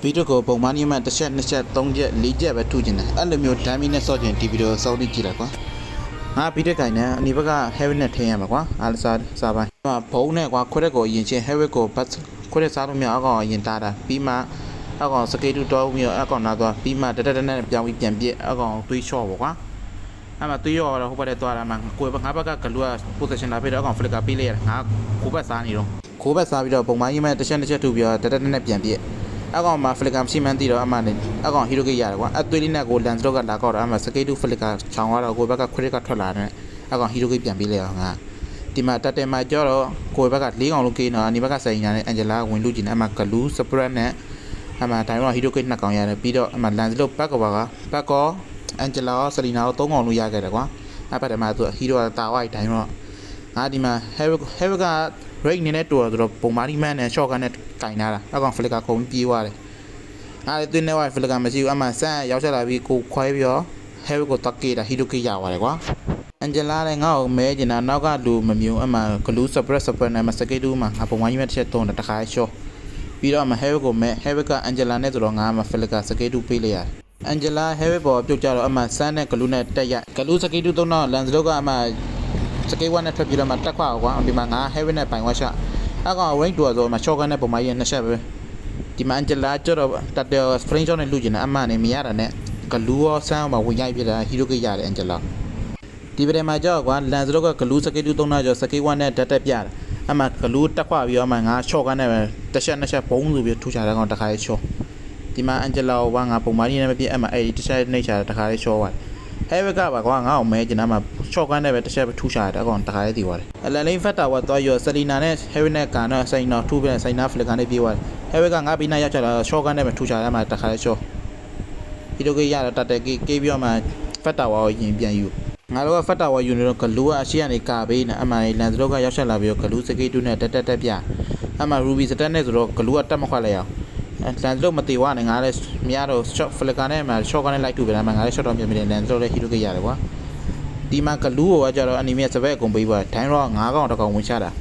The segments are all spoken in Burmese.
ဗီဒီယိုကိုပုံမှန်မှတစ်ချက်နှစ်ချက်သုံးချက်လေးချက်ပဲထုကျင်တယ်အဲ့လိုမျိုးဒမ်းမီနဲ့ဆော့ကျင်ဒီဗီဒီယိုစောင့်ကြည့်လိုက်ကွာငါဗီဒီယိုကိုင်နဲ့အနီဘက်က heavy နဲ့ထင်းရမှာကွာအားစားပိုင်းဘုံနဲ့ကွာခွက်ရက်ကိုအရင်ချင်း heavy ကိုဘတ်ခွက်ရက်စားလို့မရအကောင်အရင်တားတာပြီးမှအကောင်စကေးတူတော့ပြီးတော့အကောင်နာသွားပြီးမှတက်နဲ့ပြောင်းပြီးပြန်ပြစ်အကောင်တွေးချော့ပေါ့ကွာအဲ့မှာတွေးရောတော့ဟိုဘက်ထဲသွားတာမှကိုယ်ငါဘက်ကဂလူက position လာပြီးတော့အကောင် flicker ပေးလိုက်ရငါကိုဘက်စားနေတော့ကိုဘက်စားပြီးတော့ပုံမှန်ကြီးမှတစ်ချက်နှစ်ချက်ထုပြီးတော့တက်နဲ့ပြန်ပြစ်အကောင်မှာ flicker မရှိမှန်းသိတော့အမှနဲ့အကောင် hero ကရတယ်ကွာအသွေးလေးနဲ့ကို lens တော့ကလာကောက်တာအမှ sky to flicker ချောင်းသွားတော့ကိုဘက်က credit ကထွက်လာတယ်အကောင် hero ကပြန်ပေးလိုက်အောင်ငါဒီမှာတက်တယ်မှာကြောတော့ကိုဘက်က၄ကောင်လုံးကေးနော်အနီဘက်ကဆိုင်ညာနဲ့ Angela ဝင်လူကျင်အမှ glue spread နဲ့အမှတိုင်းတော့ hero က2ကောင်ရတယ်ပြီးတော့အမှ lens လို့ back ကback ကော Angela ရော Selina ရော3ကောင်လုံးရခဲ့တယ်ကွာအဲ့ပတ်တယ်မှာသူ hero ကတာဝိုက်တိုင်းတော့ငါဒီမှာ heavy က break နေနဲ့တူတော့ပုံမာဒီမန်နဲ့ short ကနဲ့ကင်လာတာအကောင် flicker ခုံပြေးသွားတယ်ငါလည်းသူနဲ့ဝိုင် flicker မရှိဘူးအမှဆန်းရောက်ချက်လာပြီးကိုခွဲပြီးတော့ heavy ကိုတက်ကေးတာ hero ကရသွားတယ်ကွာAngela လည်းငါ့ကိုမဲကျင်တာနောက်ကလူမမျိုးအမှ glue spread နဲ့မစကေးတူးမှာငါပုံမှန်ကြီးမဲ့တစ်ချက်တုံးတခါရှော့ပြီးတော့အမှ heavy ကိုမဲ heavy က Angela နဲ့ဆိုတော့ငါမှ flicker စကေးတူးပေးလိုက်ရတယ် Angela heavy ပေါ်ပြုတ်ကြတော့အမှဆန်းနဲ့ glue နဲ့တက်ရ glue စကေးတူးသုံးတော့ lens လောကအမှစကေးဝါနဲ့ထွက်ပြီးတော့မှတက်ခွာကွာဒီမှာငါ heavy နဲ့ပိုင်ဝါရှအကောင် range တူဆိုမှ short ကနဲ့ပုံမှန်ကြီးနှစ်ချက်ပဲဒီမှာ Angela ကျတော့တက်တယ် frame shot နဲ့လူကျင်တာအမှနဲ့မရတာနဲ့ glue ရောဆန်းမှာဝင်ရိုက်ပြတာ hero ကရတယ် Angelaဒီဗရေမှာကြောက်ကွာ lens လောက glue စကေးတူးသုံးတာကြောစကေးဝါနဲ့တက်ပြတာအမှ glue တက်ခွာပြီးတော့မှငါ short ကနဲ့တစ်ချက်နှစ်ချက်ဘုံဆိုပြီးထူချတာကောင်တခါလေး short ဒီမှာ Angela ကငါပုံမှန်ကြီးနဲ့မပြည့်အမှအဲ့ဒီတစ်ချက်နှိပ်ချတာတခါလေး short သွားheavy ကပါကွာငါ့အောင်မဲကျင်တာမှ short ကနဲ့ပဲတစ်ချက်ပဲထူချတာအကောင်တခါလေးတည်သွားတယ်အလန်လိန် factor ကသွားရော Selina နဲ့ heavy နဲ့ကန်တော့ဆိုင်တော့ထူပြန်ဆိုင်နာ flicker နဲ့ပြေးသွားတယ် heavy ကငါပြီးနာရောက်ချတာ short ကနဲ့ပဲထူချတာမှတခါလေး short ဒီလိုကြီးရတော့တတ်တယ်ကေးပြီးတော့မှ factor ဝါကိုရင်ပြန်ယူငါတို့က factor ဝါယူနေတော့ glue ကအရှိကနေကာပေးနေအမှန် lens လောကရောက်ချက်လာပြီးတော့ glue စကေးတူးနဲ့တက်ပြအမှ ruby stat နဲ့ဆိုတော့ glue ကတက်မခွက်လိုက်အောင်lens လို့မတေဝနဲ့ငါလည်းမရတော့ short flicker နဲ့မှ short ကနေ light တူပဲဒါမှငါလည်း short တော့ပြင်ပြီး lens လို့လည်း hero ကရတယ်ကွာဒီမှာ glue ကိုကျတော့ enemy စပက်အကုန်ပေးသွားတယ်ဒိုင်းတော့9ကောင်တကောင်ဝင်ချတာ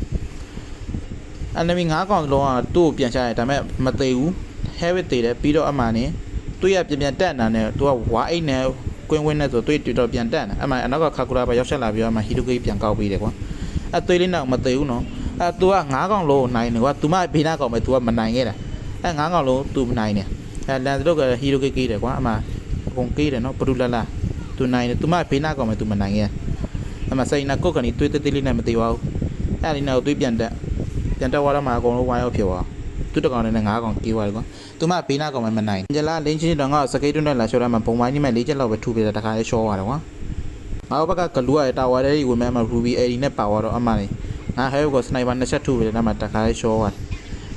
enemy 9ကောင်လုံးကသူ့ကိုပြန်ချရတယ်ဒါပေမဲ့မသေးဘူး heavy သေးတယ်ပြီးတော့အမှန်နဲ့သူ့ရပြန်တက်နေတာနဲ့သူက y8 နဲ့ကွင်းနဲ့ဆိုတွေ့တော့ပြန်တက်နေအမှန်အနောက်ကခါကူလာပဲရောက်ချက်လာပြီးတော့မှ hero ကပြန်ကောက်ပေးတယ်ကွာအဲသွေးလေးတော့မသေးဘူးနော်အဲ तू က9ကောင်လုံးနိုင်တယ်ကွာ तू မဘေးနာကောင်ပဲ तू ကမနိုင်ခဲ့တာအဲ9ကောင်လုံး तू မနိုင်တယ်အဲ lens တော့က hero ကေးတယ်ကွာအမှအကုန်ကေးတယ်နော်ဘဒူလာ तू နိုင်တယ် तू မဘေးနာကောင်ပဲ तू မနိုင်ခဲ့အမှစိန်နာကုတ်ကနေသွေးသေးလေးနဲ့မသေးပါဘူးအဲဒီနောက်သွေးပြန်တက်သွားတော့မှအကုန်လုံးဝိုင်းရောက်ဖြစ်သွားသူတကောင်နဲ့9ကောင်ကေးသွားတယ်ကွာ तू မဘေးနာကောင်ပဲမနိုင်Angela လင်းချင်းတော့ငါစကေးတွန်းနဲ့လာရှော့ရမှာပုံပိုင်းကြီးမဲ့၄ချက်လောက်ပဲထူပြတာတခါလေးရှော့သွားတယ်ကွာငါဘက်ကဂလူရတာဝါတဲ့ကြီးဝင်မဲ့မှာ ruby ad နဲ့ပါသွားတော့အမှန်လေငါ heavy ကို sniper နှစ်ချက်ထူပြတယ်ဒါမှတခါလေးရှော့သွားတယ်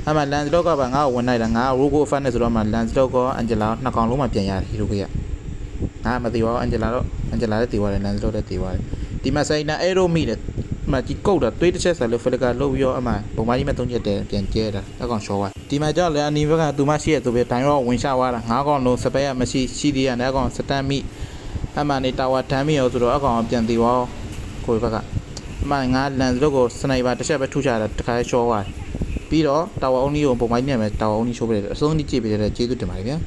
အမှ lens လောကပါငါ့ကိုဝင်လိုက်တာငါ rogo fan နဲ့ဆိုတော့မှ lens လောက Angela နှစ်ကောင်လုံးမှပြန်ရတယ် hero ကငါမသိပါဘူး Angela လည်းတည်သွားတယ် lens လောလည်းတည်သွားတယ်ဒီမှာဆိုင်နာ arrow မိတယ်မကြီးကုတ်တာတွေးတစ်ချက်ဆက်လို့ flicker လုတ်ပြီးတော့အမှပုံမှန်ကြီးမဲ့3ချက်တည်းပြန်ကျဲတာအကောင်ရှော့သွားဒီမှာကြောက်လည်းအနီဘက်ကသူမရှိရဆိုပြီးဒိုင်းရောဝင်ချသွားတာ9ကောင်လုံးစပက်ရမရှိရှိသေးရတယ်အကောင်စတန်မိအမှနေတာဝါဒမ်းမိရောဆိုတော့အကောင်ပြန်တည်သွားကိုဘက်ကအမှငါ lens လို့ကို sniper တစ်ချက်ပဲထုချတာတခါရှော့သွားပြီးတော့တာဝါအုံးကြီးကိုပုံမှန်ကြီးနဲ့ပဲတာဝါအုံးကြီးချိုးပေးတယ်အစုံကြီးကြည့်ပေးတယ်ကျေးဇူးတင်ပါတယ်ဗျာ